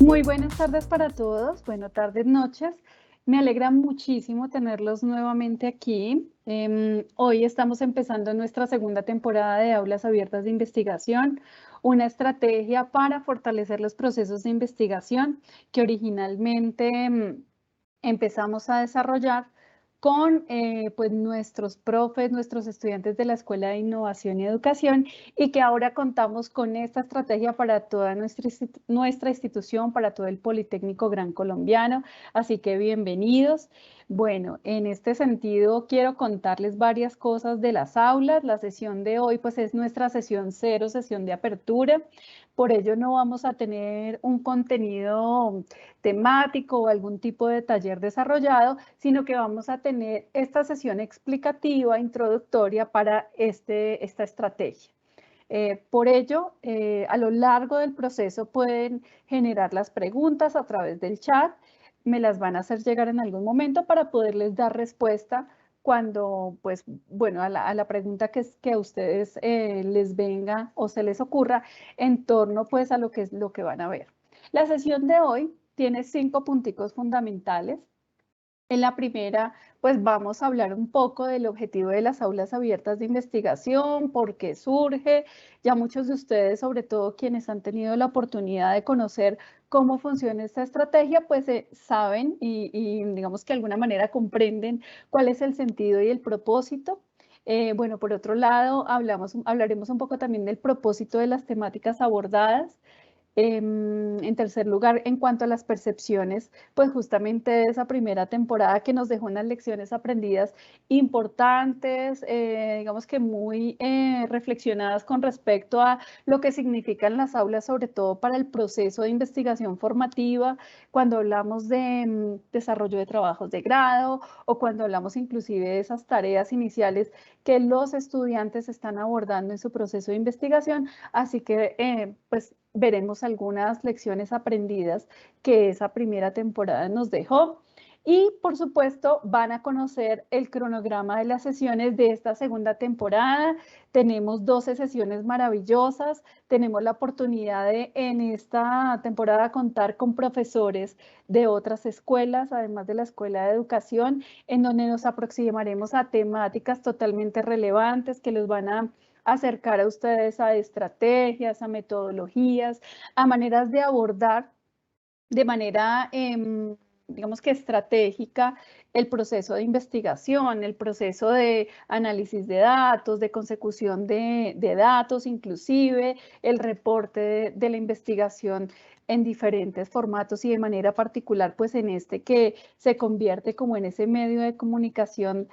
Muy buenas tardes para todos, bueno, tardes, noches. Me alegra muchísimo tenerlos nuevamente aquí. Hoy estamos empezando nuestra segunda temporada de Aulas Abiertas de Investigación, una estrategia para fortalecer los procesos de investigación que originalmente empezamos a desarrollar con pues nuestros profes, nuestros estudiantes de la Escuela de Innovación y Educación, y que ahora contamos con esta estrategia para toda nuestra institución, para todo el Politécnico Gran Colombiano. Así que bienvenidos. Bueno, en este sentido quiero contarles varias cosas de las aulas. La sesión de hoy pues es nuestra sesión cero, sesión de apertura. Por ello no vamos a tener un contenido temático o algún tipo de taller desarrollado, sino que vamos a tener esta sesión explicativa, introductoria para esta estrategia. Por ello, a lo largo del proceso pueden generar las preguntas a través del chat, me las van a hacer llegar en algún momento para poderles dar respuesta cuando, pues, bueno, a la pregunta que a ustedes les venga o se les ocurra en torno, pues, a lo que es lo que van a ver. La sesión de hoy tiene 5 punticos fundamentales. En la primera, pues vamos a hablar un poco del objetivo de las aulas abiertas de investigación, por qué surge. Ya muchos de ustedes, sobre todo quienes han tenido la oportunidad de conocer cómo funciona esta estrategia, pues saben y digamos que de alguna manera comprenden cuál es el sentido y el propósito. Bueno, por otro lado, hablaremos un poco también del propósito de las temáticas abordadas. En tercer lugar, en cuanto a las percepciones, pues justamente de esa primera temporada que nos dejó unas lecciones aprendidas importantes, digamos que muy reflexionadas con respecto a lo que significan las aulas, sobre todo para el proceso de investigación formativa, cuando hablamos de desarrollo de trabajos de grado o cuando hablamos inclusive de esas tareas iniciales que los estudiantes están abordando en su proceso de investigación. Así que, pues, veremos algunas lecciones aprendidas que esa primera temporada nos dejó. Y, por supuesto, van a conocer el cronograma de las sesiones de esta segunda temporada. Tenemos 12 sesiones maravillosas. Tenemos la oportunidad de, en esta temporada, contar con profesores de otras escuelas, además de la Escuela de Educación, en donde nos aproximaremos a temáticas totalmente relevantes que los van a acercar a ustedes a estrategias, a metodologías, a maneras de abordar de manera, digamos que estratégica, el proceso de investigación, el proceso de análisis de datos, de consecución de datos, inclusive el reporte de la investigación en diferentes formatos y de manera particular, pues en este que se convierte como en ese medio de comunicación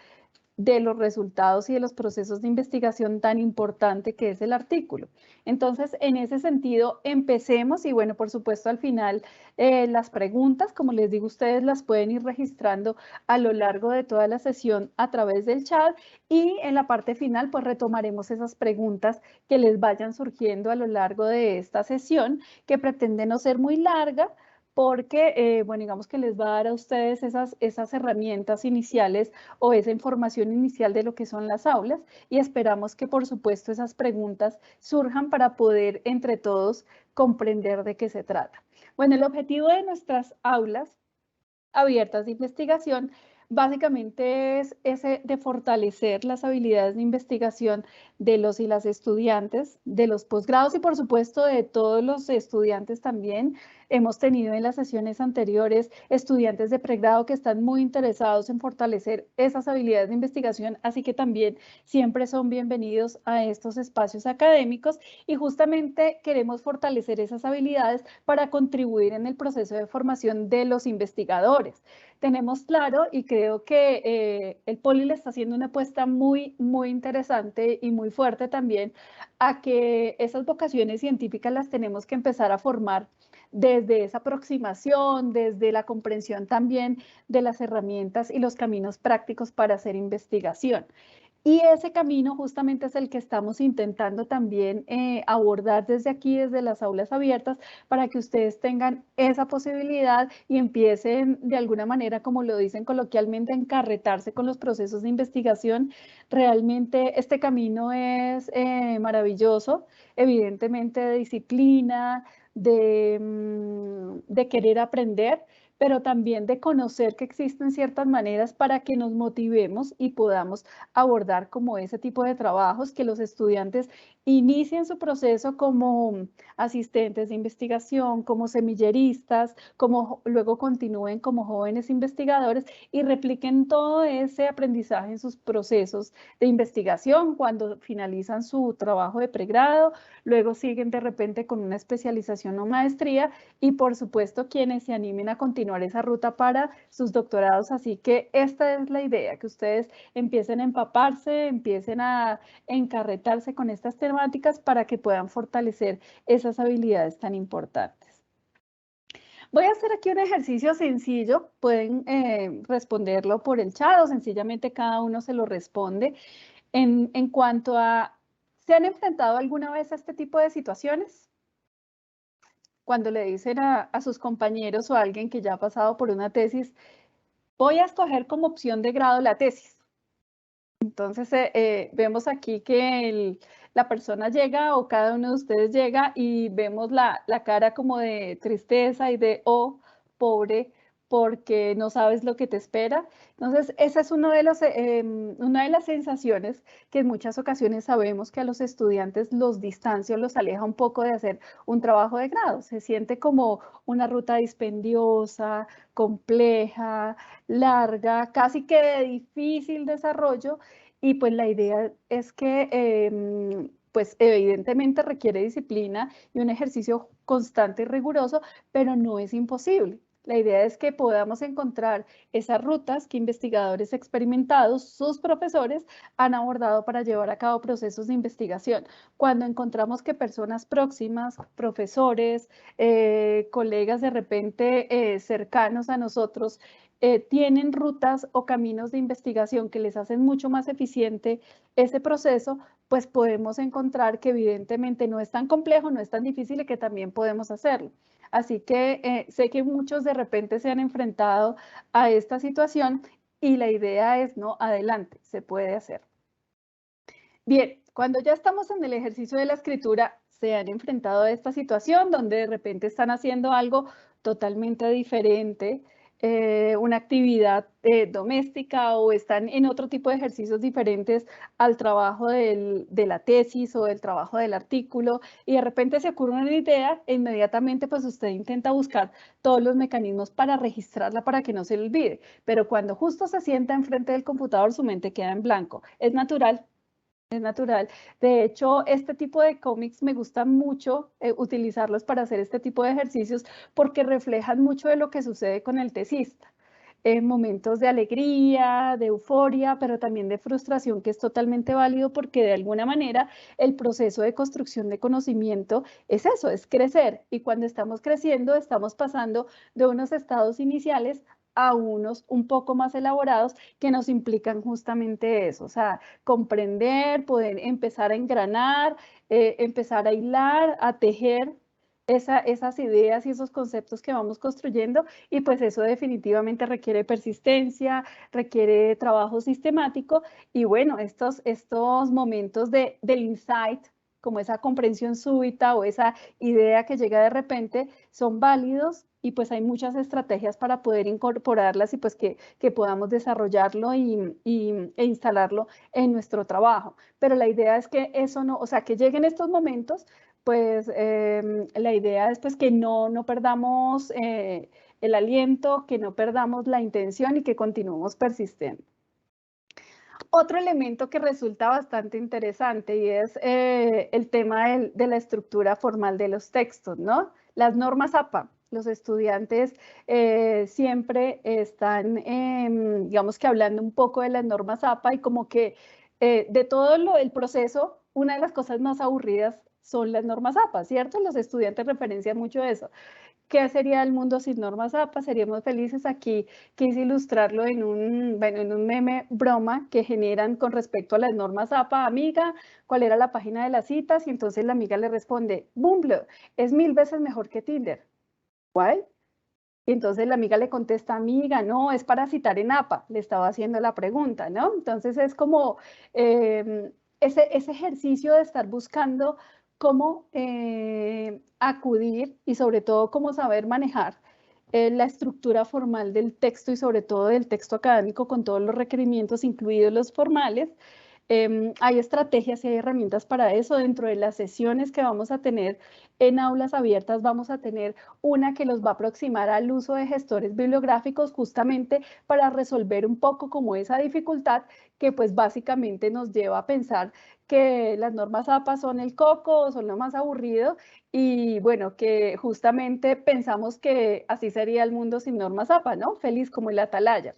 de los resultados y de los procesos de investigación tan importante que es el artículo. Entonces, en ese sentido, empecemos y bueno, por supuesto, al final las preguntas, como les digo, ustedes las pueden ir registrando a lo largo de toda la sesión a través del chat y en la parte final, pues retomaremos esas preguntas que les vayan surgiendo a lo largo de esta sesión, que pretende no ser muy larga, porque, bueno, digamos que les va a dar a ustedes esas herramientas iniciales o esa información inicial de lo que son las aulas y esperamos que, por supuesto, esas preguntas surjan para poder entre todos comprender de qué se trata. Bueno, el objetivo de nuestras aulas abiertas de investigación básicamente es ese de fortalecer las habilidades de investigación de los y las estudiantes, de los posgrados y por supuesto de todos los estudiantes también. Hemos tenido en las sesiones anteriores estudiantes de pregrado que están muy interesados en fortalecer esas habilidades de investigación, así que también siempre son bienvenidos a estos espacios académicos y justamente queremos fortalecer esas habilidades para contribuir en el proceso de formación de los investigadores. Tenemos claro y creo que el Poli le está haciendo una apuesta muy, muy interesante y muy fuerte también a que esas vocaciones científicas las tenemos que empezar a formar desde esa aproximación, desde la comprensión también de las herramientas y los caminos prácticos para hacer investigación. Y ese camino justamente es el que estamos intentando también abordar desde aquí, desde las aulas abiertas, para que ustedes tengan esa posibilidad y empiecen de alguna manera, como lo dicen coloquialmente, a encarretarse con los procesos de investigación. Realmente este camino es maravilloso, evidentemente de disciplina, de querer aprender, pero también de conocer que existen ciertas maneras para que nos motivemos y podamos abordar como ese tipo de trabajos, que los estudiantes inicien su proceso como asistentes de investigación, como semilleristas, como luego continúen como jóvenes investigadores y repliquen todo ese aprendizaje en sus procesos de investigación cuando finalizan su trabajo de pregrado, luego siguen de repente con una especialización o maestría y por supuesto quienes se animen a continuar esa ruta para sus doctorados. Así que esta es la idea, que ustedes empiecen a empaparse, empiecen a encarretarse con estas temáticas para que puedan fortalecer esas habilidades tan importantes. Voy a hacer aquí un ejercicio sencillo, pueden responderlo por el chat o sencillamente cada uno se lo responde. En cuanto a, ¿se han enfrentado alguna vez a este tipo de situaciones? Cuando le dicen a sus compañeros o a alguien que ya ha pasado por una tesis, voy a escoger como opción de grado la tesis. Entonces, vemos aquí que la persona llega o cada uno de ustedes llega y vemos la cara como de tristeza y de, oh, pobre, porque no sabes lo que te espera. Entonces, esa es una de las sensaciones que en muchas ocasiones sabemos que a los estudiantes los distancia o los aleja un poco de hacer un trabajo de grado. Se siente como una ruta dispendiosa, compleja, larga, casi que de difícil desarrollo, y pues la idea es que pues evidentemente requiere disciplina y un ejercicio constante y riguroso, pero no es imposible. La idea es que podamos encontrar esas rutas que investigadores experimentados, sus profesores, han abordado para llevar a cabo procesos de investigación. Cuando encontramos que personas próximas, profesores, colegas de repente cercanos a nosotros, tienen rutas o caminos de investigación que les hacen mucho más eficiente ese proceso, pues podemos encontrar que evidentemente no es tan complejo, no es tan difícil y que también podemos hacerlo. Así que sé que muchos de repente se han enfrentado a esta situación y la idea es, no, adelante, se puede hacer. Bien, cuando ya estamos en el ejercicio de la escritura, se han enfrentado a esta situación donde de repente están haciendo algo totalmente diferente, una actividad doméstica o están en otro tipo de ejercicios diferentes al trabajo de la tesis o del trabajo del artículo y de repente se ocurre una idea e inmediatamente pues usted intenta buscar todos los mecanismos para registrarla para que no se le olvide, pero cuando justo se sienta enfrente del computador su mente queda en blanco. Es natural. Es natural. De hecho, este tipo de cómics me gusta mucho utilizarlos para hacer este tipo de ejercicios porque reflejan mucho de lo que sucede con el tesista. En momentos de alegría, de euforia, pero también de frustración, que es totalmente válido porque de alguna manera el proceso de construcción de conocimiento es eso, es crecer. Y cuando estamos creciendo, estamos pasando de unos estados iniciales a unos un poco más elaborados que nos implican justamente eso, o sea, comprender, poder empezar a engranar, empezar a hilar, a tejer esas ideas y esos conceptos que vamos construyendo, y pues eso definitivamente requiere persistencia, requiere trabajo sistemático, y bueno, estos momentos del insight, como esa comprensión súbita o esa idea que llega de repente, son válidos y pues hay muchas estrategias para poder incorporarlas y pues que podamos desarrollarlo e instalarlo en nuestro trabajo. Pero la idea es que eso no, o sea, que lleguen estos momentos, pues la idea es pues que no perdamos el aliento, que no perdamos la intención y que continuemos persistiendo. Otro elemento que resulta bastante interesante y es el tema de la estructura formal de los textos, ¿no? Las normas APA. Los estudiantes siempre están, digamos que hablando un poco de las normas APA y como que de todo el proceso, una de las cosas más aburridas son las normas APA, ¿cierto? Los estudiantes referencian mucho eso. ¿Qué sería el mundo sin normas APA? Seríamos felices. Aquí quise ilustrarlo en un meme broma que generan con respecto a las normas APA. Amiga, ¿cuál era la página de las citas? Y entonces la amiga le responde, Bumble, es 1000 veces mejor que Tinder. ¿Cuál? Y entonces la amiga le contesta, amiga, no, es para citar en APA, le estaba haciendo la pregunta, ¿no? Entonces es como ese ejercicio de estar buscando cómo acudir y sobre todo cómo saber manejar la estructura formal del texto y sobre todo del texto académico con todos los requerimientos, incluidos los formales. Hay estrategias y hay herramientas para eso. Dentro de las sesiones que vamos a tener en aulas abiertas, vamos a tener una que los va a aproximar al uso de gestores bibliográficos justamente para resolver un poco como esa dificultad que pues básicamente nos lleva a pensar que las normas APA son el coco, son lo más aburrido y bueno, que justamente pensamos que así sería el mundo sin normas APA, ¿no? Feliz como el atalaya.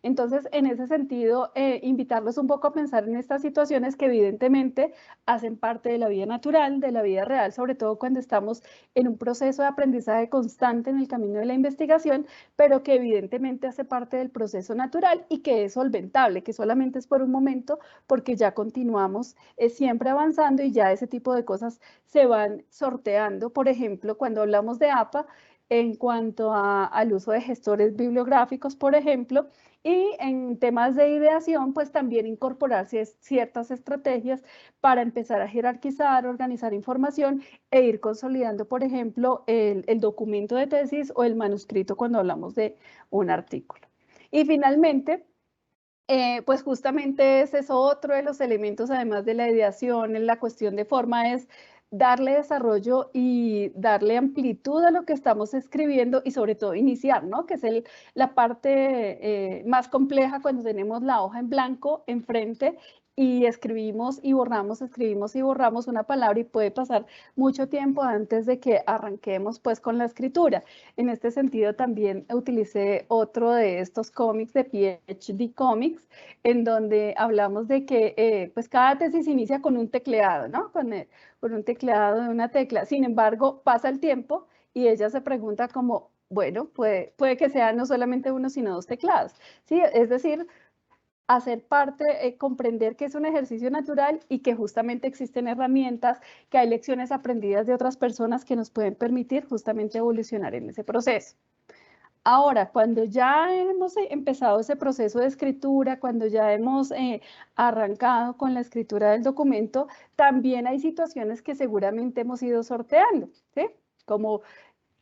Entonces, en ese sentido, invitarlos un poco a pensar en estas situaciones que evidentemente hacen parte de la vida natural, de la vida real, sobre todo cuando estamos en un proceso de aprendizaje constante en el camino de la investigación, pero que evidentemente hace parte del proceso natural y que es solventable, que solamente es por un momento, porque ya continuamos siempre avanzando y ya ese tipo de cosas se van sorteando. Por ejemplo, cuando hablamos de APA, en cuanto al uso de gestores bibliográficos, por ejemplo, y en temas de ideación, pues también incorporarse ciertas estrategias para empezar a jerarquizar, organizar información e ir consolidando, por ejemplo, el documento de tesis o el manuscrito cuando hablamos de un artículo. Y finalmente, pues justamente ese es otro de los elementos, además de la ideación, en la cuestión de forma es darle desarrollo y darle amplitud a lo que estamos escribiendo y sobre todo iniciar, ¿no? Que es la parte más compleja cuando tenemos la hoja en blanco enfrente y escribimos y borramos una palabra y puede pasar mucho tiempo antes de que arranquemos pues con la escritura. En este sentido también utilicé otro de estos cómics de PhD Comics, en donde hablamos de que pues cada tesis inicia con un tecleado, ¿no? Con un tecleado de una tecla. Sin embargo, pasa el tiempo y ella se pregunta como, bueno, puede que sean no solamente uno, sino dos teclados, ¿sí? Es decir, hacer parte, comprender que es un ejercicio natural y que justamente existen herramientas, que hay lecciones aprendidas de otras personas que nos pueden permitir justamente evolucionar en ese proceso. Ahora, cuando ya hemos empezado ese proceso de escritura, cuando ya hemos arrancado con la escritura del documento, también hay situaciones que seguramente hemos ido sorteando, ¿sí? Como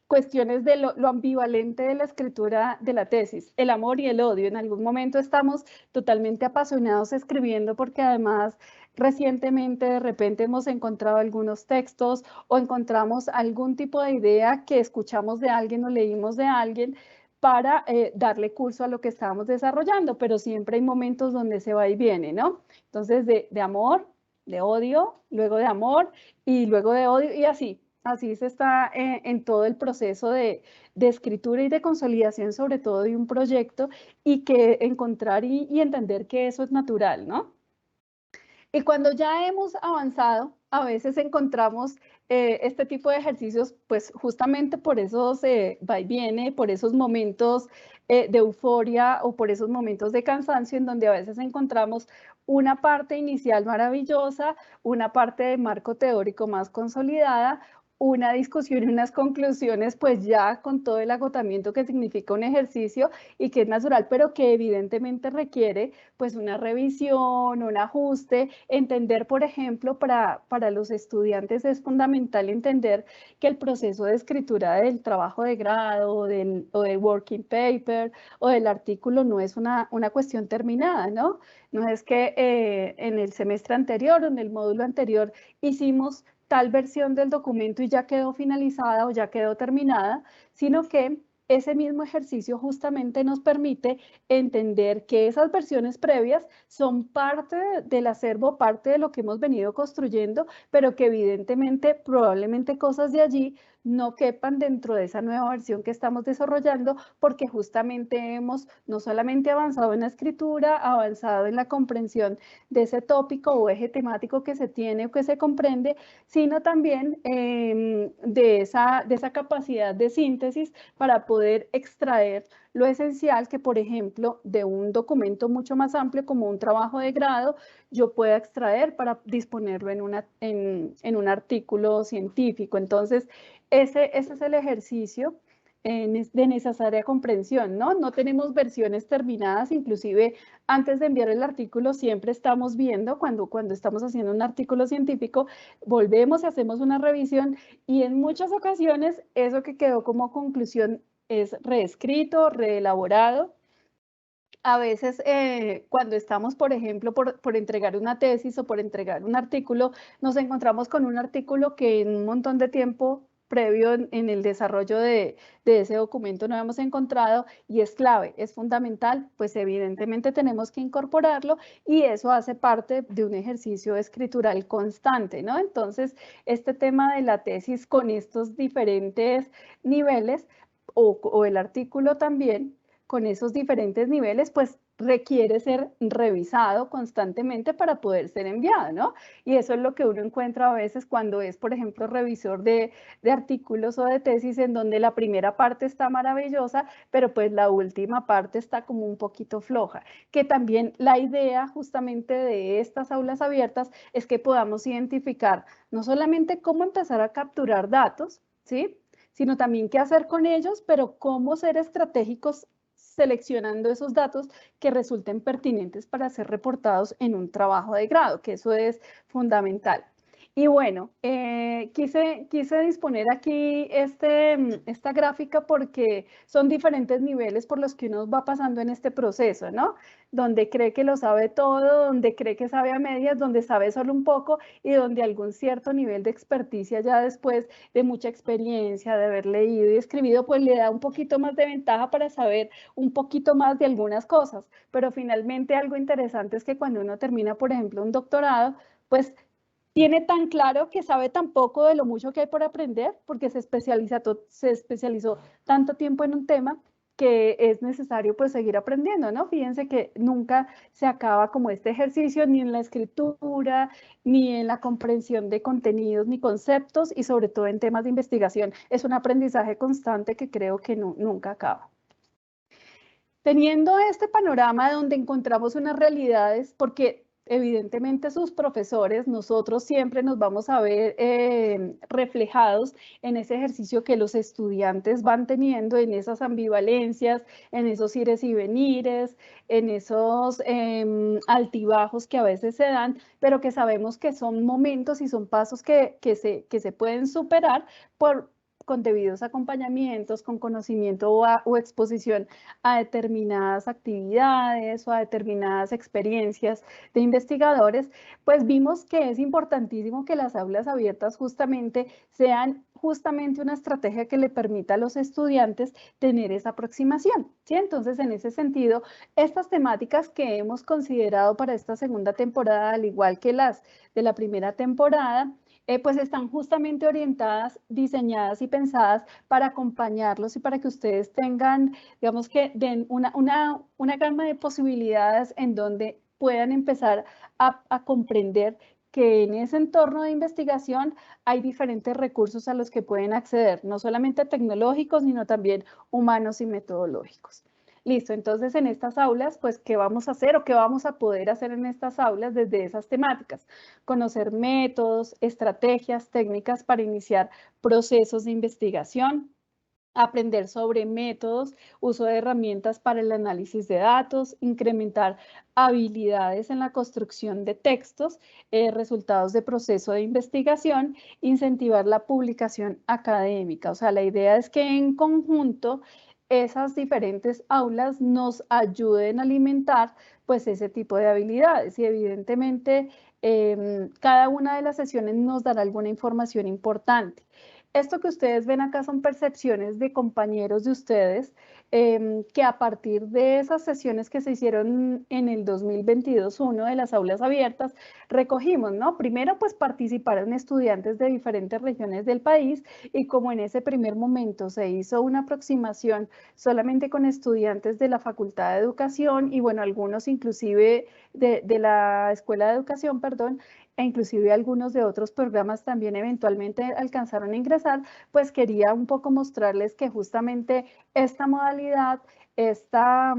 cuestiones de lo ambivalente de la escritura de la tesis, el amor y el odio. En algún momento estamos totalmente apasionados escribiendo porque además recientemente de repente hemos encontrado algunos textos o encontramos algún tipo de idea que escuchamos de alguien o leímos de alguien para darle curso a lo que estábamos desarrollando, pero siempre hay momentos donde se va y viene, ¿no? Entonces, de amor, de odio, luego de amor y luego de odio y así. Así se está en todo el proceso de escritura y de consolidación, sobre todo de un proyecto, y que encontrar y entender que eso es natural, ¿no? Y cuando ya hemos avanzado, a veces encontramos este tipo de ejercicios, pues justamente por esos va y viene, por esos momentos de euforia o por esos momentos de cansancio en donde a veces encontramos una parte inicial maravillosa, una parte de marco teórico más consolidada, una discusión y unas conclusiones, pues ya con todo el agotamiento que significa un ejercicio y que es natural, pero que evidentemente requiere pues una revisión, un ajuste, entender, por ejemplo, para los estudiantes es fundamental entender que el proceso de escritura del trabajo de grado o del working paper o del artículo no es una cuestión terminada, ¿no? No es que en el semestre anterior o en el módulo anterior hicimos tal versión del documento y ya quedó finalizada o ya quedó terminada, sino que ese mismo ejercicio justamente nos permite entender que esas versiones previas son parte del acervo, parte de lo que hemos venido construyendo, pero que evidentemente probablemente cosas de allí no quepan dentro de esa nueva versión que estamos desarrollando, porque justamente hemos no solamente avanzado en la escritura, avanzado en la comprensión de ese tópico o eje temático que se tiene o que se comprende, sino también de esa capacidad de síntesis para poder extraer lo esencial que, por ejemplo, de un documento mucho más amplio como un trabajo de grado, yo pueda extraer para disponerlo en un artículo científico. Entonces, ese es el ejercicio de necesaria comprensión, ¿no? No tenemos versiones terminadas, inclusive antes de enviar el artículo siempre estamos viendo, cuando estamos haciendo un artículo científico, volvemos y hacemos una revisión y en muchas ocasiones eso que quedó como conclusión es reescrito, reelaborado. A veces cuando estamos, por ejemplo, por entregar una tesis o por entregar un artículo, nos encontramos con un artículo que en un montón de tiempo previo en el desarrollo de ese documento no hemos encontrado y es clave, es fundamental, pues evidentemente tenemos que incorporarlo y eso hace parte de un ejercicio escritural constante, ¿no? Entonces, este tema de la tesis con estos diferentes niveles o el artículo también, con esos diferentes niveles, pues requiere ser revisado constantemente para poder ser enviado, ¿no? Y eso es lo que uno encuentra a veces cuando es, por ejemplo, revisor de artículos o de tesis en donde la primera parte está maravillosa, pero pues la última parte está como un poquito floja. Que también la idea justamente de estas aulas abiertas es que podamos identificar no solamente cómo empezar a capturar datos, ¿sí? Sino también qué hacer con ellos, pero cómo ser estratégicos seleccionando esos datos que resulten pertinentes para ser reportados en un trabajo de grado, que eso es fundamental. Y bueno, quise disponer aquí esta gráfica porque son diferentes niveles por los que uno va pasando en este proceso, ¿no? Donde cree que lo sabe todo, donde cree que sabe a medias, donde sabe solo un poco y donde algún cierto nivel de experticia ya después de mucha experiencia, de haber leído y escribido, pues le da un poquito más de ventaja para saber un poquito más de algunas cosas. Pero finalmente algo interesante es que cuando uno termina, por ejemplo, un doctorado, pues tiene tan claro que sabe tan poco de lo mucho que hay por aprender, porque se especializó tanto tiempo en un tema que es necesario pues seguir aprendiendo, ¿no? Fíjense que nunca se acaba como este ejercicio ni en la escritura, ni en la comprensión de contenidos, ni conceptos, y sobre todo en temas de investigación. Es un aprendizaje constante que creo que nunca acaba. Teniendo este panorama donde encontramos unas realidades, porque evidentemente sus profesores, nosotros siempre nos vamos a ver reflejados en ese ejercicio que los estudiantes van teniendo, en esas ambivalencias, en esos ires y venires, en esos altibajos que a veces se dan, pero que sabemos que son momentos y son pasos que se pueden superar con debidos acompañamientos, con conocimiento o exposición a determinadas actividades o a determinadas experiencias de investigadores, pues vimos que es importantísimo que las aulas abiertas justamente sean una estrategia que le permita a los estudiantes tener esa aproximación, ¿sí? Entonces, en ese sentido, estas temáticas que hemos considerado para esta segunda temporada, al igual que las de la primera temporada, pues están justamente orientadas, diseñadas y pensadas para acompañarlos y para que ustedes tengan, digamos que den una gama de posibilidades en donde puedan empezar a comprender que en ese entorno de investigación hay diferentes recursos a los que pueden acceder, no solamente tecnológicos, sino también humanos y metodológicos. Listo, entonces en estas aulas, pues, ¿qué vamos a hacer o qué vamos a poder hacer en estas aulas desde esas temáticas? Conocer métodos, estrategias, técnicas para iniciar procesos de investigación, aprender sobre métodos, uso de herramientas para el análisis de datos, incrementar habilidades en la construcción de textos, resultados de proceso de investigación, incentivar la publicación académica. O sea, la idea es que en conjunto esas diferentes aulas nos ayuden a alimentar pues ese tipo de habilidades y evidentemente cada una de las sesiones nos dará alguna información importante. Esto que ustedes ven acá son percepciones de compañeros de ustedes que a partir de esas sesiones que se hicieron en el 2022-1 de las aulas abiertas, recogimos, ¿no? Primero, pues participaron estudiantes de diferentes regiones del país y como en ese primer momento se hizo una aproximación solamente con estudiantes de la Facultad de Educación y bueno, algunos inclusive de la Escuela de Educación, perdón, e inclusive algunos de otros programas también eventualmente alcanzaron a ingresar, pues quería un poco mostrarles que justamente esta modalidad, esta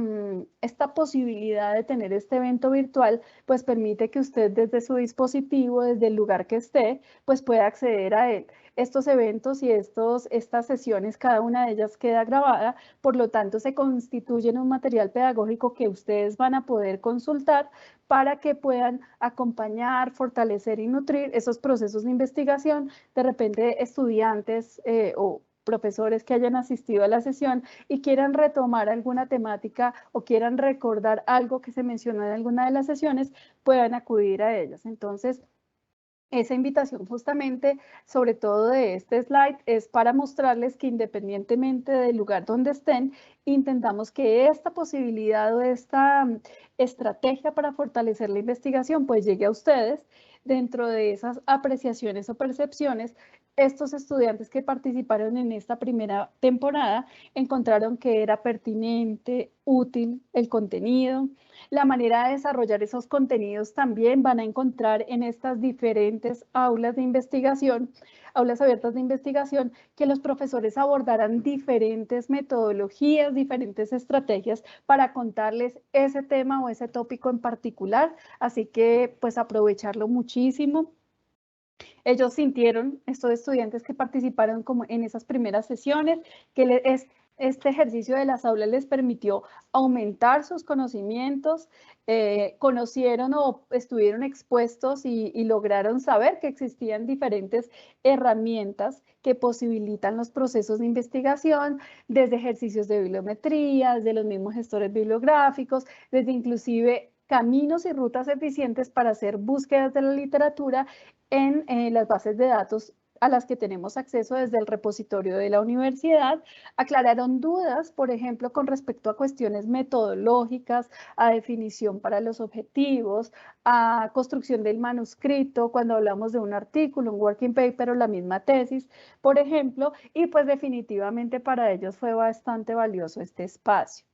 posibilidad de tener este evento virtual, pues permite que usted desde su dispositivo, desde el lugar que esté, pues pueda acceder a él. Estos eventos y estas sesiones, cada una de ellas queda grabada, por lo tanto se constituyen un material pedagógico que ustedes van a poder consultar para que puedan acompañar, fortalecer y nutrir esos procesos de investigación. De repente estudiantes o profesores que hayan asistido a la sesión y quieran retomar alguna temática o quieran recordar algo que se mencionó en alguna de las sesiones, puedan acudir a ellas. Entonces, esa invitación justamente, sobre todo de este slide, es para mostrarles que independientemente del lugar donde estén, intentamos que esta posibilidad o esta estrategia para fortalecer la investigación pues llegue a ustedes. Dentro de esas apreciaciones o percepciones, estos estudiantes que participaron en esta primera temporada encontraron que era pertinente, útil el contenido. La manera de desarrollar esos contenidos también van a encontrar en estas diferentes aulas de investigación, aulas abiertas de investigación, que los profesores abordarán diferentes metodologías, diferentes estrategias para contarles ese tema o ese tópico en particular. Así que pues aprovecharlo muchísimo. Ellos sintieron, estos estudiantes que participaron como en esas primeras sesiones, que este ejercicio de las aulas les permitió aumentar sus conocimientos, conocieron o estuvieron expuestos y lograron saber que existían diferentes herramientas que posibilitan los procesos de investigación, desde ejercicios de bibliometría, desde los mismos gestores bibliográficos, desde inclusive caminos y rutas eficientes para hacer búsquedas de la literatura en las bases de datos a las que tenemos acceso desde el repositorio de la universidad. Aclararon dudas, por ejemplo, con respecto a cuestiones metodológicas, a definición para los objetivos, a construcción del manuscrito, cuando hablamos de un artículo, un working paper o la misma tesis, por ejemplo, y pues definitivamente para ellos fue bastante valioso este espacio.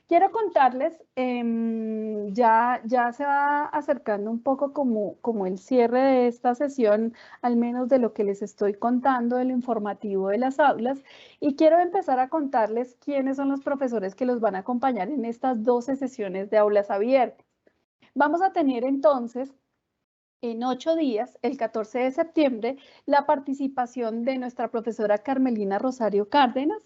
Quiero contarles, ya se va acercando un poco como el cierre de esta sesión, al menos de lo que les estoy contando, de lo informativo de las aulas, y quiero empezar a contarles quiénes son los profesores que los van a acompañar en estas 12 sesiones de aulas abiertas. Vamos a tener entonces en 8 días, el 14 de septiembre, la participación de nuestra profesora Carmelina Rosario Cárdenas.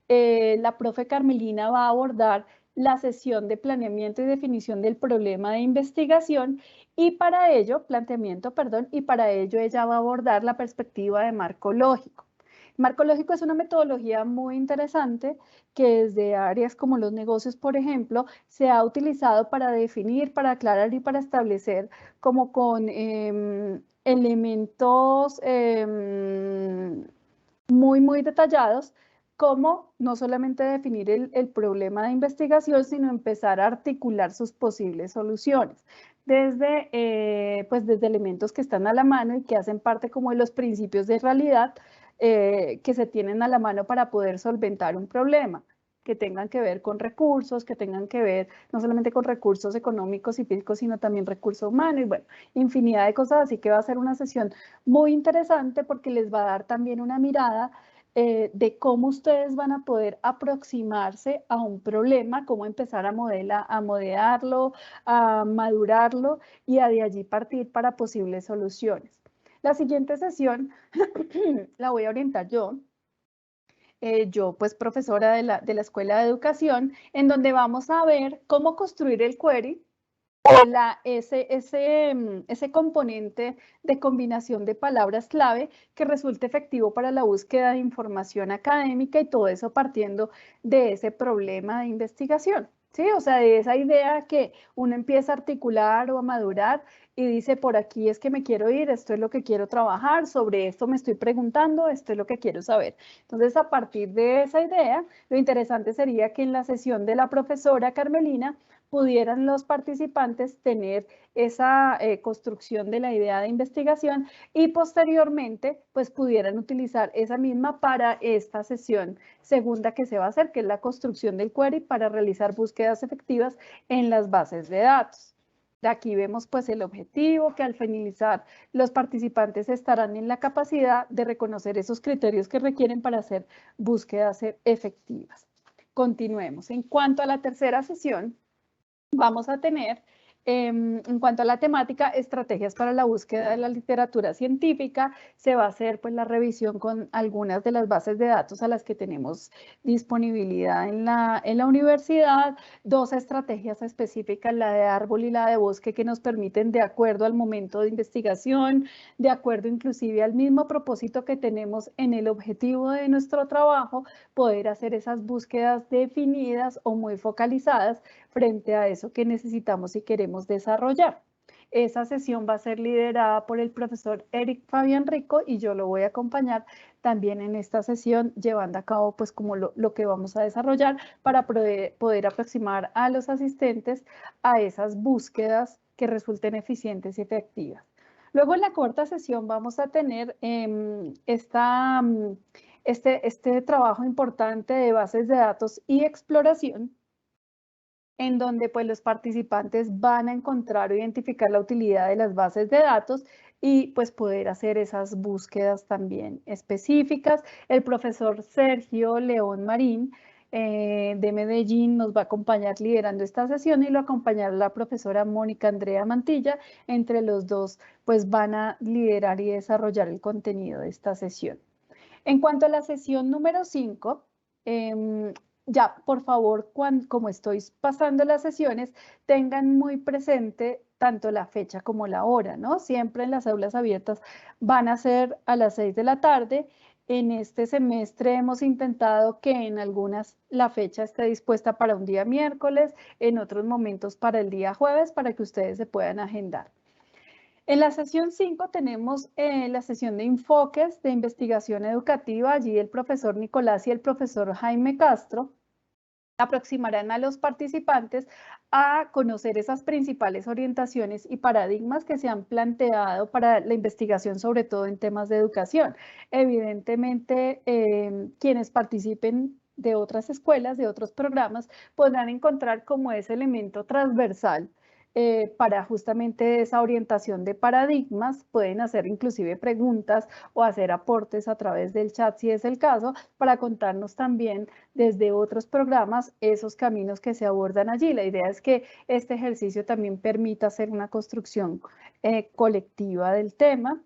La profe Carmelina va a abordar la sesión de planeamiento y definición del problema de investigación y para ello, y para ello ella va a abordar la perspectiva de marco lógico. Marco lógico es una metodología muy interesante que desde áreas como los negocios, por ejemplo, se ha utilizado para definir, para aclarar y para establecer como con elementos muy detallados, como no solamente definir el problema de investigación, sino empezar a articular sus posibles soluciones desde elementos que están a la mano y que hacen parte como de los principios de realidad que se tienen a la mano para poder solventar un problema, que tengan que ver con recursos, que tengan que ver no solamente con recursos económicos y físicos, sino también recursos humanos y bueno, infinidad de cosas. Así que va a ser una sesión muy interesante porque les va a dar también una mirada de cómo ustedes van a poder aproximarse a un problema, cómo empezar a modelarlo, a madurarlo y a de allí partir para posibles soluciones. La siguiente sesión la voy a orientar yo. Yo pues profesora de la Escuela de Educación, en donde vamos a ver cómo construir el query, ese componente de combinación de palabras clave que resulte efectivo para la búsqueda de información académica y todo eso partiendo de ese problema de investigación. ¿Sí? O sea, de esa idea que uno empieza a articular o a madurar y dice, por aquí es que me quiero ir, esto es lo que quiero trabajar, sobre esto me estoy preguntando, esto es lo que quiero saber. Entonces, a partir de esa idea, lo interesante sería que en la sesión de la profesora Carmelina pudieran los participantes tener esa construcción de la idea de investigación y posteriormente pues pudieran utilizar esa misma para esta sesión segunda que se va a hacer, que es la construcción del query para realizar búsquedas efectivas en las bases de datos. De aquí vemos pues el objetivo, que al finalizar los participantes estarán en la capacidad de reconocer esos criterios que requieren para hacer búsquedas efectivas. Continuemos. En cuanto a la tercera sesión, vamos a tener, en cuanto a la temática, estrategias para la búsqueda de la literatura científica. Se va a hacer pues la revisión con algunas de las bases de datos a las que tenemos disponibilidad en la universidad, 2 estrategias específicas, la de árbol y la de bosque, que nos permiten, de acuerdo al momento de investigación, de acuerdo inclusive al mismo propósito que tenemos en el objetivo de nuestro trabajo, poder hacer esas búsquedas definidas o muy focalizadas frente a eso que necesitamos y queremos desarrollar. Esa sesión va a ser liderada por el profesor Eric Fabián Rico y yo lo voy a acompañar también en esta sesión, llevando a cabo pues como lo que vamos a desarrollar para poder aproximar a los asistentes a esas búsquedas que resulten eficientes y efectivas. Luego en la cuarta sesión vamos a tener este trabajo importante de bases de datos y exploración, en donde pues los participantes van a encontrar o identificar la utilidad de las bases de datos y pues poder hacer esas búsquedas también específicas. El profesor Sergio León Marín de Medellín nos va a acompañar liderando esta sesión y lo acompañará la profesora Mónica Andrea Mantilla. Entre los dos pues van a liderar y desarrollar el contenido de esta sesión. En cuanto a la sesión número 5, ya, por favor, como estoy pasando las sesiones, tengan muy presente tanto la fecha como la hora, ¿no? Siempre en las aulas abiertas van a ser a las 6 de la tarde. En este semestre hemos intentado que en algunas la fecha esté dispuesta para un día miércoles, en otros momentos para el día jueves, para que ustedes se puedan agendar. En la sesión 5 tenemos la sesión de enfoques de investigación educativa. Allí el profesor Nicolás y el profesor Jaime Castro aproximarán a los participantes a conocer esas principales orientaciones y paradigmas que se han planteado para la investigación, sobre todo en temas de educación. Evidentemente, quienes participen de otras escuelas, de otros programas, podrán encontrar como ese elemento transversal para justamente esa orientación de paradigmas. Pueden hacer inclusive preguntas o hacer aportes a través del chat si es el caso, para contarnos también desde otros programas esos caminos que se abordan allí. La idea es que este ejercicio también permita hacer una construcción colectiva del tema.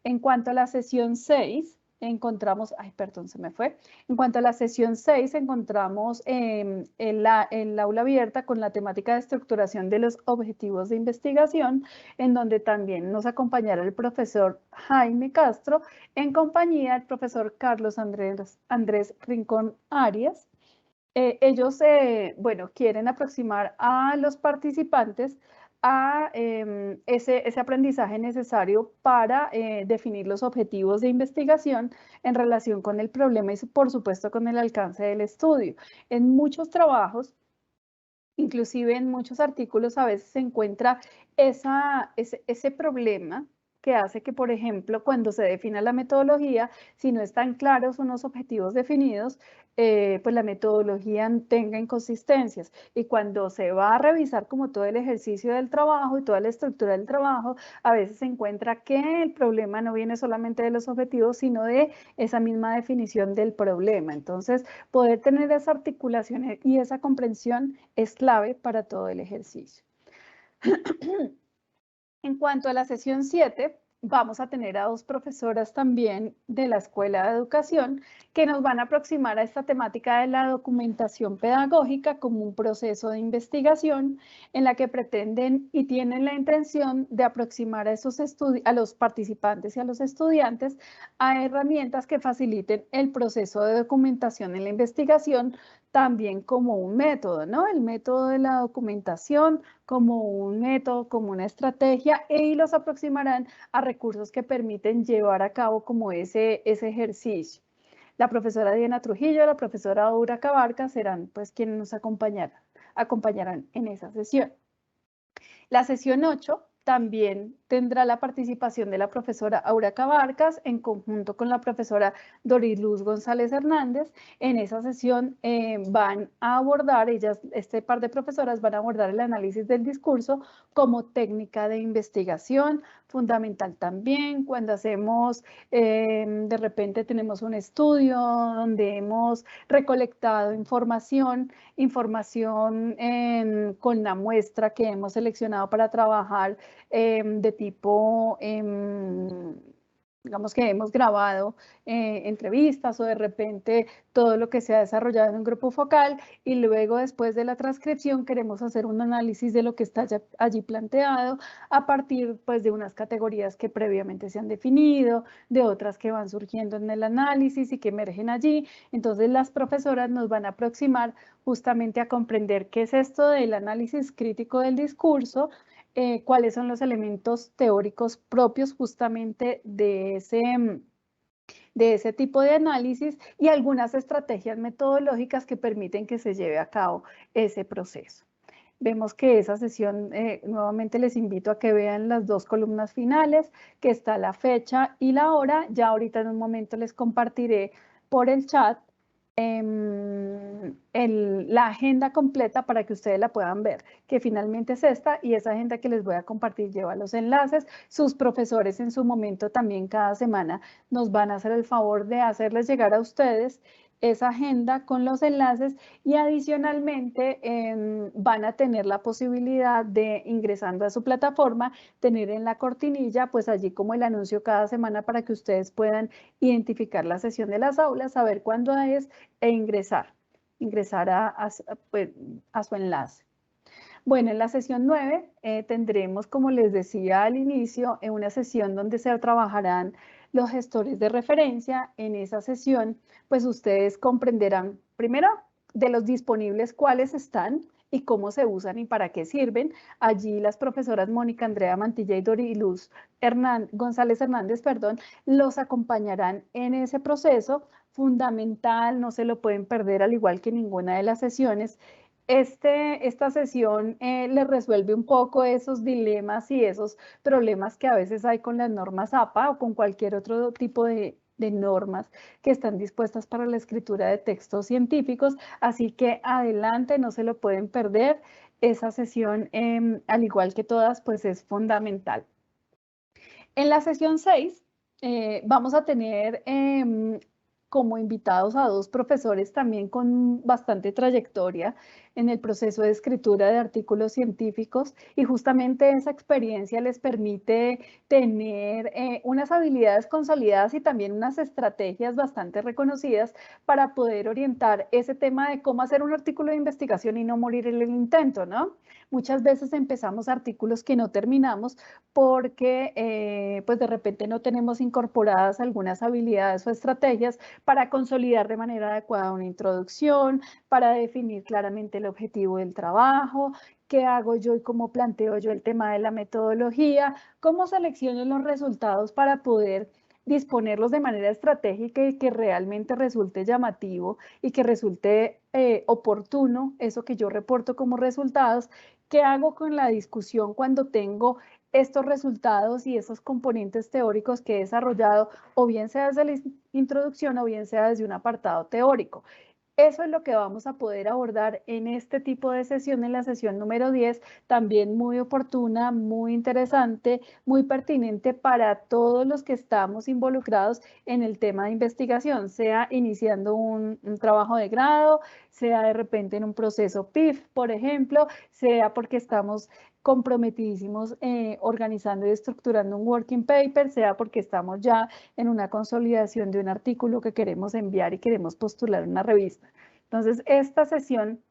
En cuanto a la sesión 6, encontramos, en cuanto a la sesión 6, encontramos el aula abierta con la temática de estructuración de los objetivos de investigación, en donde también nos acompañará el profesor Jaime Castro, en compañía del profesor Carlos Andrés Rincón Arias. Ellos, bueno, quieren aproximar a los participantes a ese aprendizaje necesario para definir los objetivos de investigación en relación con el problema y, por supuesto, con el alcance del estudio. En muchos trabajos, inclusive en muchos artículos, a veces se encuentra ese problema que hace que, por ejemplo, cuando se defina la metodología, si no están claros unos objetivos definidos, pues la metodología tenga inconsistencias. Y cuando se va a revisar como todo el ejercicio del trabajo y toda la estructura del trabajo, a veces se encuentra que el problema no viene solamente de los objetivos, sino de esa misma definición del problema. Entonces, poder tener esa articulación y esa comprensión es clave para todo el ejercicio. En cuanto a la sesión 7, vamos a tener a 2 profesoras también de la Escuela de Educación que nos van a aproximar a esta temática de la documentación pedagógica como un proceso de investigación en la que pretenden y tienen la intención de aproximar a los participantes y a los estudiantes a herramientas que faciliten el proceso de documentación en la investigación, también como un método, ¿no? El método de la documentación como un método, como una estrategia, y los aproximarán a recursos que permiten llevar a cabo como ese ejercicio. La profesora Diana Trujillo, la profesora Aura Cabarca serán pues quienes nos acompañarán en esa sesión. La sesión 8 también tendrá la participación de la profesora Aura Cabarcas en conjunto con la profesora Doriluz González Hernández. En esa sesión van a abordar, este par de profesoras van a abordar el análisis del discurso como técnica de investigación, fundamental también cuando hacemos, de repente tenemos un estudio donde hemos recolectado información con la muestra que hemos seleccionado para trabajar de tipo, digamos que hemos grabado entrevistas o de repente todo lo que se ha desarrollado en un grupo focal, y luego después de la transcripción queremos hacer un análisis de lo que está allí planteado a partir pues de unas categorías que previamente se han definido, de otras que van surgiendo en el análisis y que emergen allí. Entonces las profesoras nos van a aproximar justamente a comprender qué es esto del análisis crítico del discurso, cuáles son los elementos teóricos propios justamente de ese tipo de análisis y algunas estrategias metodológicas que permiten que se lleve a cabo ese proceso. Vemos que esa sesión, nuevamente les invito a que vean las dos columnas finales, que está la fecha y la hora. Ya ahorita en un momento les compartiré por el chat la agenda completa para que ustedes la puedan ver, que finalmente es esta, y esa agenda que les voy a compartir lleva los enlaces. Sus profesores en su momento también cada semana nos van a hacer el favor de hacerles llegar a ustedes esa agenda con los enlaces, y adicionalmente van a tener la posibilidad de, ingresando a su plataforma, tener en la cortinilla pues allí como el anuncio cada semana para que ustedes puedan identificar la sesión de las aulas, saber cuándo es e ingresar pues, a su enlace. Bueno, en la sesión 9 tendremos, como les decía al inicio, una sesión donde se trabajarán los gestores de referencia. En esa sesión, pues ustedes comprenderán, primero, de los disponibles cuáles están y cómo se usan y para qué sirven. Allí las profesoras Mónica Andrea Mantilla y Doriluz González Hernández, los acompañarán en ese proceso fundamental, no se lo pueden perder, al igual que ninguna de las sesiones. Esta sesión les resuelve un poco esos dilemas y esos problemas que a veces hay con las normas APA o con cualquier otro tipo de normas que están dispuestas para la escritura de textos científicos. Así que adelante, no se lo pueden perder. Esa sesión, al igual que todas, pues es fundamental. En la sesión 6 vamos a tener como invitados a dos profesores también con bastante trayectoria en el proceso de escritura de artículos científicos, y justamente esa experiencia les permite tener unas habilidades consolidadas y también unas estrategias bastante reconocidas para poder orientar ese tema de cómo hacer un artículo de investigación y no morir en el intento, ¿no? Muchas veces empezamos artículos que no terminamos porque pues de repente no tenemos incorporadas algunas habilidades o estrategias para consolidar de manera adecuada una introducción, para definir claramente el objetivo del trabajo, qué hago yo y cómo planteo yo el tema de la metodología, cómo selecciono los resultados para poder disponerlos de manera estratégica y que realmente resulte llamativo y que resulte oportuno eso que yo reporto como resultados. ¿Qué hago con la discusión cuando tengo estos resultados y esos componentes teóricos que he desarrollado, o bien sea desde la introducción o bien sea desde un apartado teórico? Eso es lo que vamos a poder abordar en este tipo de sesión, en la sesión número 10, también muy oportuna, muy interesante, muy pertinente para todos los que estamos involucrados en el tema de investigación, sea iniciando un trabajo de grado, sea de repente en un proceso PIF, por ejemplo, sea porque estamos comprometidísimos organizando y estructurando un working paper, sea porque estamos ya en una consolidación de un artículo que queremos enviar y queremos postular en una revista. Entonces, esta sesión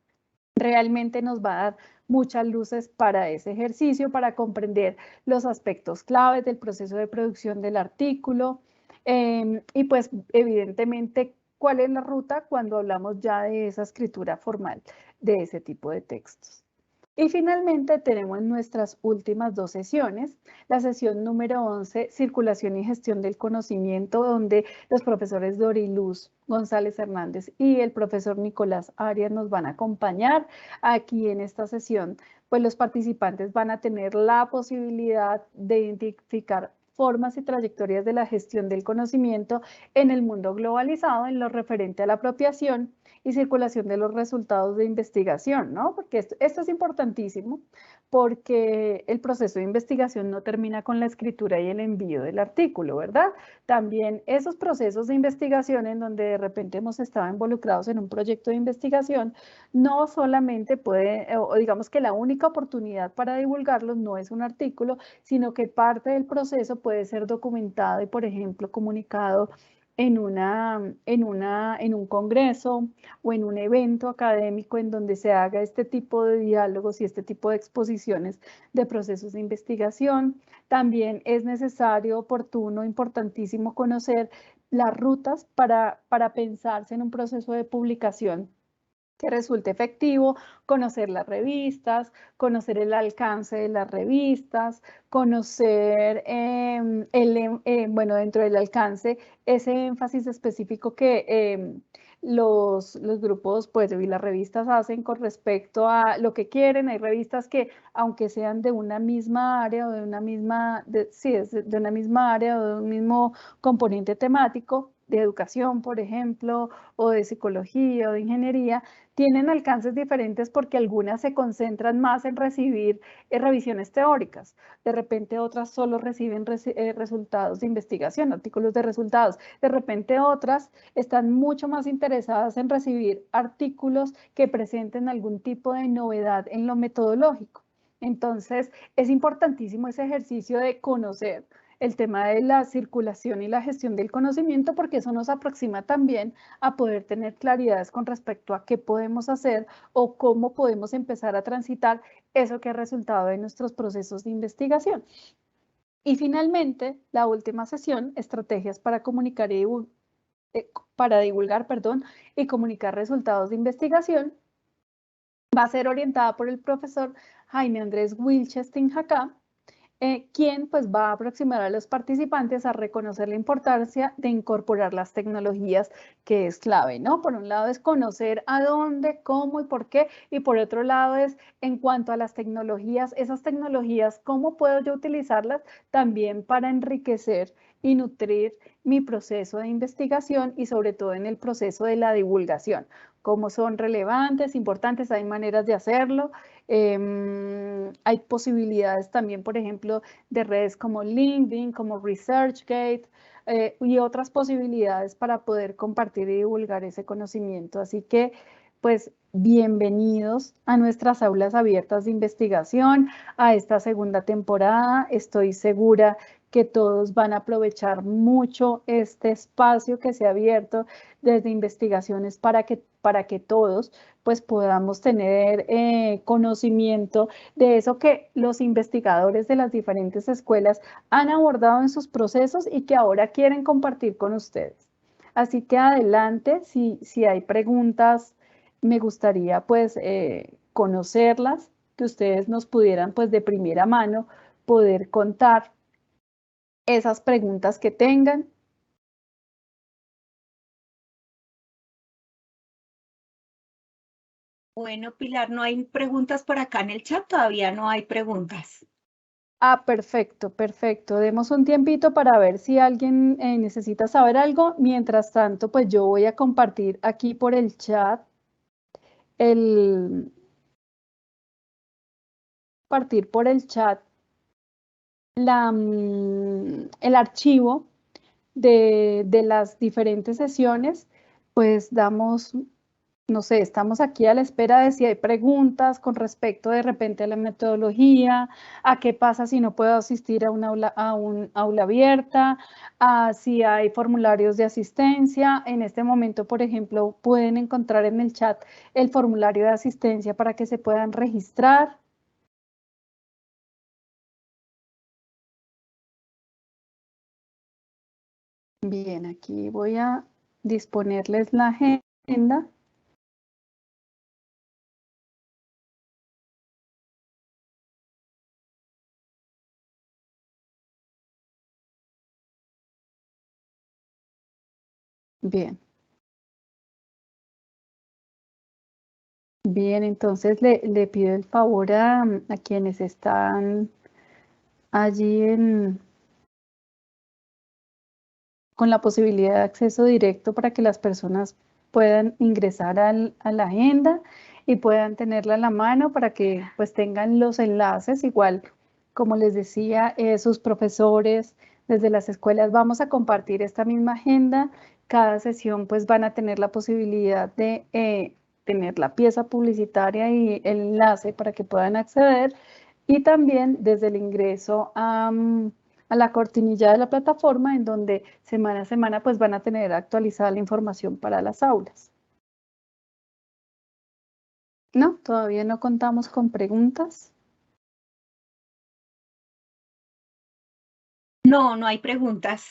realmente nos va a dar muchas luces para ese ejercicio, para comprender los aspectos claves del proceso de producción del artículo y pues evidentemente cuál es la ruta cuando hablamos ya de esa escritura formal de ese tipo de textos. Y finalmente tenemos nuestras últimas dos sesiones, la sesión número 11, circulación y gestión del conocimiento, donde los profesores Doriluz González Hernández y el profesor Nicolás Arias nos van a acompañar. Aquí en esta sesión, pues los participantes van a tener la posibilidad de identificar formas y trayectorias de la gestión del conocimiento en el mundo globalizado en lo referente a la apropiación y circulación de los resultados de investigación, ¿no? Porque esto es importantísimo, porque el proceso de investigación no termina con la escritura y el envío del artículo, ¿verdad? También esos procesos de investigación en donde de repente hemos estado involucrados en un proyecto de investigación, no solamente puede, o digamos que la única oportunidad para divulgarlos no es un artículo, sino que parte del proceso puede ser documentado y, por ejemplo, comunicado en un congreso o en un evento académico en donde se haga este tipo de diálogos y este tipo de exposiciones de procesos de investigación. También es necesario, oportuno, importantísimo conocer las rutas para pensarse en un proceso de publicación que resulte efectivo, conocer las revistas, conocer el alcance de las revistas, conocer, bueno, dentro del alcance, ese énfasis específico que los grupos pues, y las revistas hacen con respecto a lo que quieren. Hay revistas que, aunque sean de una misma área o de una misma, de una misma área o de un mismo componente temático, de educación, por ejemplo, o de psicología o de ingeniería, tienen alcances diferentes porque algunas se concentran más en recibir revisiones teóricas. De repente otras solo reciben resultados de investigación, artículos de resultados. De repente otras están mucho más interesadas en recibir artículos que presenten algún tipo de novedad en lo metodológico. Entonces, es importantísimo ese ejercicio de conocer el tema de la circulación y la gestión del conocimiento, porque eso nos aproxima también a poder tener claridades con respecto a qué podemos hacer o cómo podemos empezar a transitar eso que ha resultado de nuestros procesos de investigación. Y finalmente, la última sesión, estrategias para comunicar y divulgar, y comunicar resultados de investigación, va a ser orientada por el profesor Jaime Andrés Wilches Tinjacá, quien pues va a aproximar a los participantes a reconocer la importancia de incorporar las tecnologías, que es clave, ¿no? Por un lado es conocer a dónde, cómo y por qué, y por otro lado es en cuanto a las tecnologías, esas tecnologías, cómo puedo yo utilizarlas también para enriquecer y nutrir mi proceso de investigación y sobre todo en el proceso de la divulgación, cómo son relevantes, importantes, hay maneras de hacerlo. Hay posibilidades también, por ejemplo, de redes como LinkedIn, como ResearchGate y otras posibilidades para poder compartir y divulgar ese conocimiento. Así que, pues, bienvenidos a nuestras aulas abiertas de investigación, a esta segunda temporada. Estoy segura que todos van a aprovechar mucho este espacio que se ha abierto desde investigaciones para que todos pues podamos tener conocimiento de eso que los investigadores de las diferentes escuelas han abordado en sus procesos y que ahora quieren compartir con ustedes. Así que adelante, si hay preguntas, me gustaría pues conocerlas, que ustedes nos pudieran pues de primera mano poder contar esas preguntas que tengan. Bueno, Pilar, no hay preguntas por acá en el chat, todavía no hay preguntas. Ah, perfecto, perfecto. Demos un tiempito para ver si alguien necesita saber algo. Mientras tanto, pues yo voy a compartir aquí por el chat el el archivo de las diferentes sesiones. Pues damos, no sé, estamos aquí a la espera de si hay preguntas con respecto de repente a la metodología, a qué pasa si no puedo asistir a un aula abierta, a si hay formularios de asistencia. En este momento, por ejemplo, pueden encontrar en el chat el formulario de asistencia para que se puedan registrar. Bien, aquí voy a disponerles la agenda. Bien. Bien, entonces le pido el favor a quienes están allí con la posibilidad de acceso directo para que las personas puedan ingresar a la agenda y puedan tenerla a la mano para que pues tengan los enlaces. Igual, como les decía, sus profesores desde las escuelas vamos a compartir esta misma agenda. Cada sesión pues van a tener la posibilidad de tener la pieza publicitaria y el enlace para que puedan acceder, y también desde el ingreso a la cortinilla de la plataforma, en donde semana a semana pues van a tener actualizada la información para las aulas. No, todavía no contamos con preguntas. No, no hay preguntas.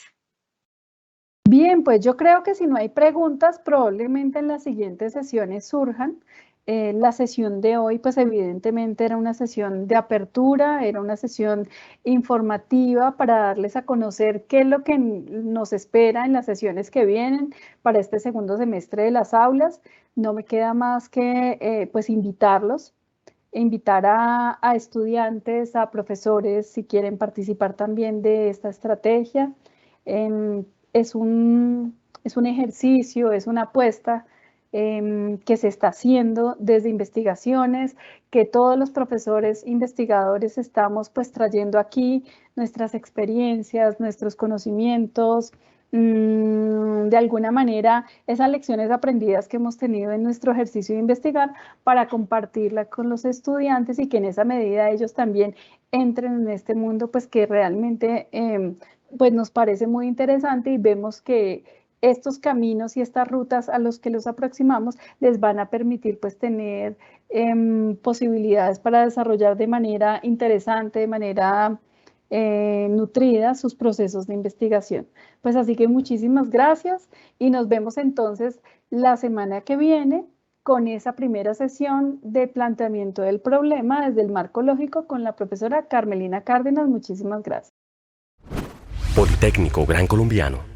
Bien, pues yo creo que si no hay preguntas, probablemente en las siguientes sesiones surjan. La sesión de hoy, pues evidentemente era una sesión de apertura, era una sesión informativa para darles a conocer qué es lo que nos espera en las sesiones que vienen para este segundo semestre de las aulas. No me queda más que pues invitarlos, invitar a estudiantes, a profesores, si quieren participar también de esta estrategia. Es un ejercicio, es una apuesta que se está haciendo desde investigaciones, que todos los profesores investigadores estamos pues trayendo aquí nuestras experiencias, nuestros conocimientos, de alguna manera esas lecciones aprendidas que hemos tenido en nuestro ejercicio de investigar, para compartirla con los estudiantes y que en esa medida ellos también entren en este mundo pues que realmente pues nos parece muy interesante, y vemos que estos caminos y estas rutas a los que los aproximamos les van a permitir pues tener posibilidades para desarrollar de manera interesante, de manera nutrida sus procesos de investigación. Pues así que muchísimas gracias y nos vemos entonces la semana que viene con esa primera sesión de planteamiento del problema desde el marco lógico con la profesora Carmelina Cárdenas. Muchísimas gracias. Politécnico Gran Colombiano.